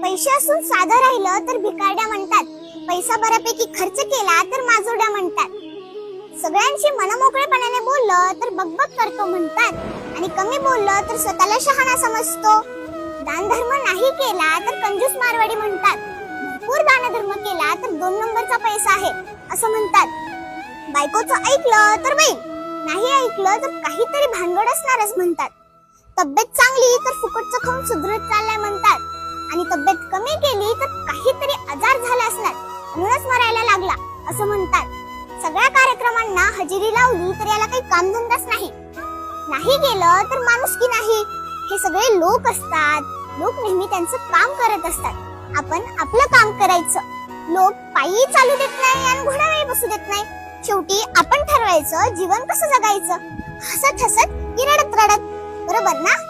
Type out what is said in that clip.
पैसे असून साधं राहिलं तर भिकारड्या म्हणतात, पैसा बऱ्यापैकी खर्च केला तर माजोड्या म्हणतात. सगळ्यांशी मनमोकळेपणाने बोललं तर बकबक करतो म्हणतात, आणि कमी बोललं तर स्वतःला शहाणा समजतो. दानधर्म नाही केला तर कंजूस मारवाडी म्हणतात, भरपूर दानधर्म केला तर 2 नंबरचा पैसा आहे असं म्हणतात. बायकोचं ऐकलं तर बैल, नाही ऐकलं तर काहीतरी भानगड असणारच म्हणतात. तब्येत चांगली तर फुकटचं खाऊन सुधरत चाललाय म्हणतात, आणि तब्येत कमी केली तर काहीतरी आजार झाला असणार म्हणूनच मरायला लागला असं म्हणतात. सगळ्या कार्यक्रमांना हजेरी लावली तर याला काही कामधंदाच नाही. नाही गेलं तर माणुसकी नाही. हे सगळे लोक असतात. लोक नेहमी त्यांचं काम करत असतात. आपण आपलं काम करायचं. लोक पायी चालू देत नाही आणि घोड्यावर बसू देत नाही. शेवटी आपण ठरवायचं जीवन कसं जगायचं. हसत हसत की रडत रडत. बरोबर ना?